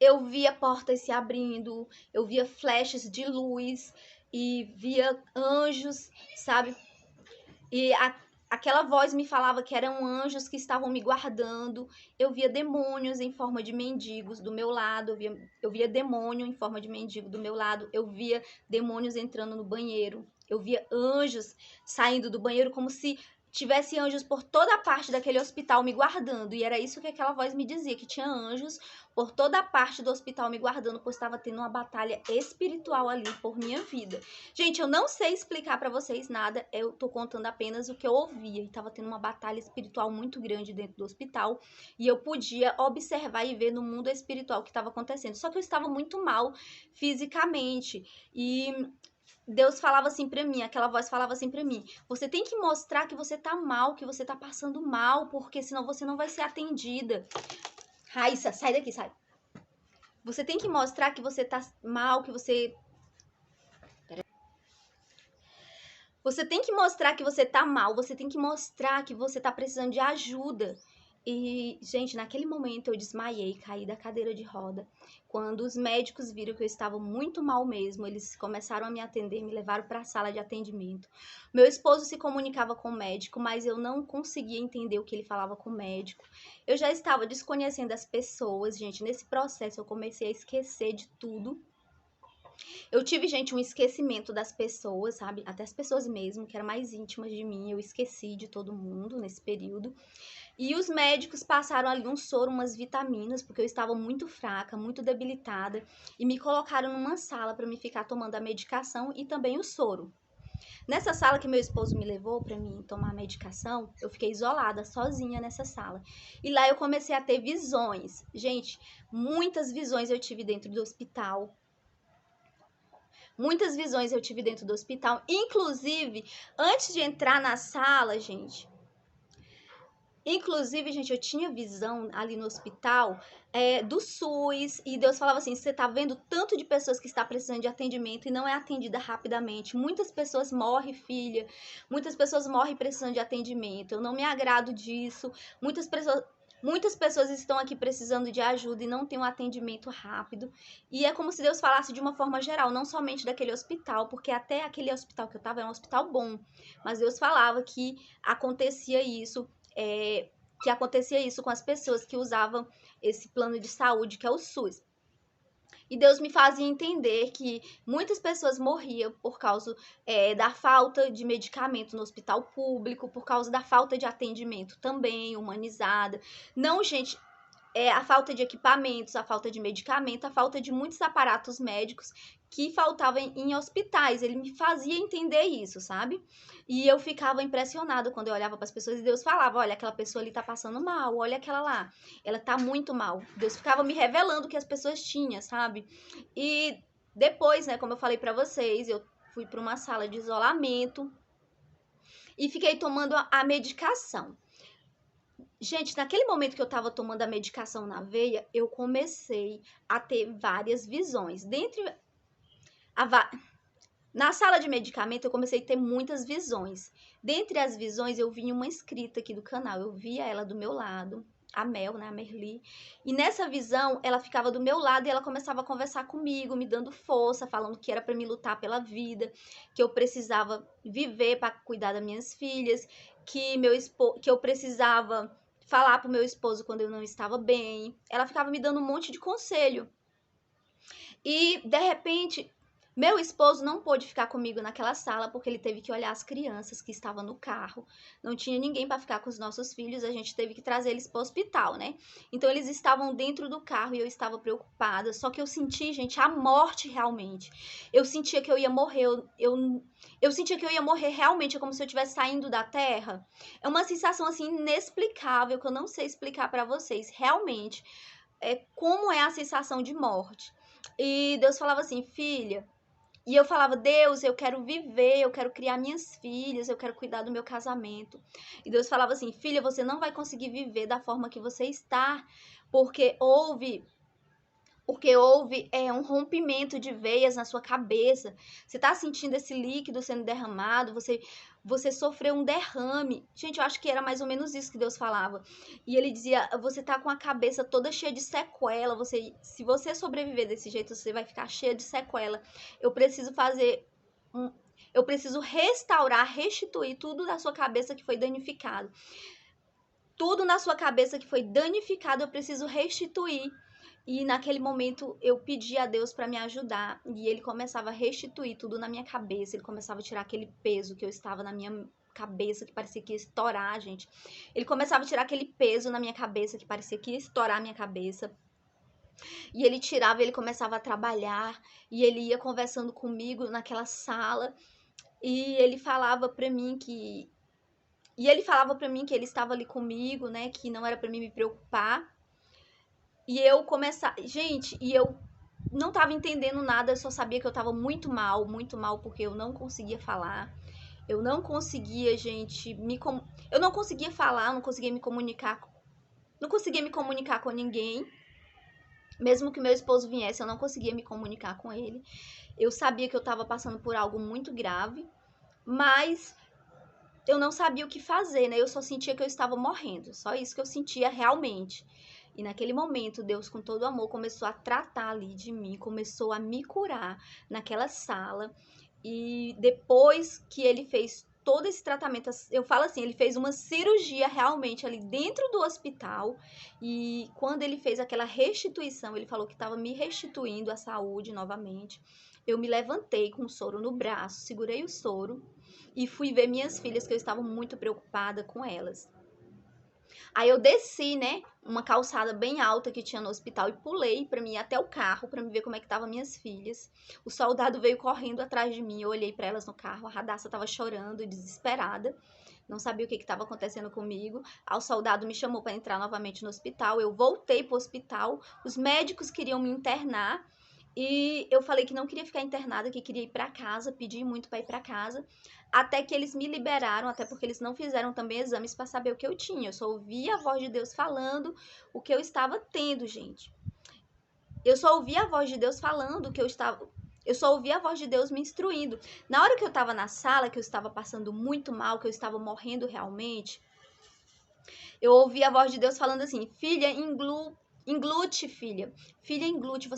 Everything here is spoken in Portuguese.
eu via portas se abrindo, eu via flashes de luz e via anjos, sabe? E aquela voz me falava que eram anjos que estavam me guardando. Eu via demônios em forma de mendigos do meu lado. Eu via demônio em forma de mendigo do meu lado. Eu via demônios entrando no banheiro. Eu via anjos saindo do banheiro como se tivesse anjos por toda a parte daquele hospital me guardando. E era isso que aquela voz me dizia, que tinha anjos por toda a parte do hospital me guardando, pois estava tendo uma batalha espiritual ali por minha vida. Gente, eu não sei explicar pra vocês nada, eu tô contando apenas o que eu ouvia. E tava tendo uma batalha espiritual muito grande dentro do hospital, e eu podia observar e ver no mundo espiritual o que estava acontecendo. Só que eu estava muito mal fisicamente, e Deus falava assim pra mim, aquela voz falava assim pra mim: você tem que mostrar que você tá mal, que você tá passando mal, porque senão você não vai ser atendida. Raíssa, sai daqui, sai. Você tem que mostrar que você tá mal, que você tem que mostrar que você tá mal, você tem que mostrar que você tá precisando de ajuda. E, gente, naquele momento eu desmaiei, caí da cadeira de roda. Quando os médicos viram que eu estava muito mal mesmo, eles começaram a me atender, me levaram para a sala de atendimento. Meu esposo se comunicava com o médico, mas eu não conseguia entender o que ele falava com o médico. Eu já estava desconhecendo as pessoas, gente. Nesse processo eu comecei a esquecer de tudo. Eu tive, gente, um esquecimento das pessoas, sabe? Até as pessoas mesmo, que eram mais íntimas de mim, eu esqueci de todo mundo nesse período. E os médicos passaram ali um soro, umas vitaminas, porque eu estava muito fraca, muito debilitada, e me colocaram numa sala para me ficar tomando a medicação e também o soro. Nessa sala que meu esposo me levou para mim tomar a medicação, eu fiquei isolada, sozinha nessa sala. E lá eu comecei a ter visões. Gente, muitas visões eu tive dentro do hospital. Muitas visões eu tive dentro do hospital. Inclusive, antes de entrar na sala, gente. Inclusive, gente, eu tinha visão ali no hospital do SUS. E Deus falava assim: você tá vendo tanto de pessoas que está precisando de atendimento e não é atendida rapidamente. Muitas pessoas morrem, filha. Muitas pessoas morrem precisando de atendimento. Eu não me agrado disso. Muitas pessoas estão aqui precisando de ajuda e não tem um atendimento rápido. E é como se Deus falasse de uma forma geral, não somente daquele hospital, porque até aquele hospital que eu estava era um hospital bom. Mas Deus falava que acontecia isso, com as pessoas que usavam esse plano de saúde, que é o SUS. E Deus me fazia entender que muitas pessoas morriam por causa da falta de medicamento no hospital público, por causa da falta de atendimento também humanizada. Não, gente, a falta de equipamentos, a falta de medicamento, a falta de muitos aparatos médicos que faltavam em hospitais. Ele me fazia entender isso, sabe? E eu ficava impressionada quando eu olhava para as pessoas e Deus falava: olha, aquela pessoa ali tá passando mal, olha aquela lá, ela tá muito mal. Deus ficava me revelando o que as pessoas tinham, sabe? E depois, né, como eu falei para vocês, eu fui para uma sala de isolamento e fiquei tomando a medicação. Gente, naquele momento que eu tava tomando a medicação na veia, eu comecei a ter várias visões. Na sala de medicamento, eu comecei a ter muitas visões. Dentre as visões, eu vi uma inscrita aqui do canal. Eu via ela do meu lado, a Mel, né, a Merli. E nessa visão, ela ficava do meu lado e ela começava a conversar comigo, me dando força, falando que era para me lutar pela vida, que eu precisava viver para cuidar das minhas filhas, que eu precisava falar pro meu esposo quando eu não estava bem. Ela ficava me dando um monte de conselho. E, de repente, meu esposo não pôde ficar comigo naquela sala porque ele teve que olhar as crianças que estavam no carro. Não tinha ninguém para ficar com os nossos filhos, a gente teve que trazer eles para o hospital, né? Então eles estavam dentro do carro e eu estava preocupada. Só que eu senti, gente, a morte realmente. Eu sentia que eu ia morrer. Eu sentia que eu ia morrer realmente, é como se eu estivesse saindo da terra. É uma sensação assim inexplicável que eu não sei explicar para vocês. Realmente, como é a sensação de morte. E Deus falava assim: filha. E eu falava: Deus, eu quero viver, eu quero criar minhas filhas, eu quero cuidar do meu casamento. E Deus falava assim: filha, você não vai conseguir viver da forma que você está, porque porque houve um rompimento de veias na sua cabeça. Você tá sentindo esse líquido sendo derramado, você sofreu um derrame. Gente, eu acho que era mais ou menos isso que Deus falava. E ele dizia, você tá com a cabeça toda cheia de sequela, se você sobreviver desse jeito, você vai ficar cheia de sequela. Eu preciso eu preciso restaurar, restituir tudo da sua cabeça que foi danificado. Tudo na sua cabeça que foi danificado, eu preciso restituir. E naquele momento eu pedi a Deus para me ajudar e ele começava a restituir tudo na minha cabeça, ele começava a tirar aquele peso que eu estava na minha cabeça que parecia que ia estourar, gente. Ele começava a tirar aquele peso na minha cabeça que parecia que ia estourar a minha cabeça. E ele tirava, ele começava a trabalhar e ele ia conversando comigo naquela sala e ele falava para mim que ele estava ali comigo, né, que não era para mim me preocupar. E eu não tava entendendo nada, eu só sabia que eu tava muito mal, porque eu não conseguia falar. Eu não conseguia, gente, eu não conseguia falar, não conseguia me comunicar com ninguém. Mesmo que meu esposo viesse, eu não conseguia me comunicar com ele. Eu sabia que eu tava passando por algo muito grave, mas eu não sabia o que fazer, né? Eu só sentia que eu estava morrendo, só isso que eu sentia realmente. E naquele momento, Deus, com todo amor, começou a tratar ali de mim, começou a me curar naquela sala. E depois que ele fez todo esse tratamento, eu falo assim, ele fez uma cirurgia realmente ali dentro do hospital. E quando ele fez aquela restituição, ele falou que estava me restituindo a saúde novamente. Eu me levantei com o soro no braço, segurei o soro e fui ver minhas filhas, que eu estava muito preocupada com elas. Aí eu desci, né, uma calçada bem alta que tinha no hospital e pulei para mim ir até o carro para me ver como é que estavam minhas filhas. O soldado veio correndo atrás de mim, eu olhei para elas no carro, a Radassa estava chorando, desesperada. Não sabia o que estava acontecendo comigo. O soldado me chamou para entrar novamente no hospital. Eu voltei para o hospital. Os médicos queriam me internar. E eu falei que não queria ficar internada, que queria ir para casa, pedi muito para ir para casa, até que eles me liberaram, até porque eles não fizeram também exames para saber o que eu tinha. Eu só ouvia a voz de Deus falando o que eu estava tendo, gente. Eu só ouvia a voz de Deus falando o que eu só ouvia a voz de Deus me instruindo. Na hora que eu estava na sala, que eu estava passando muito mal, que eu estava morrendo realmente, eu ouvi a voz de Deus falando assim: filha, englute, filha. Filha, englute,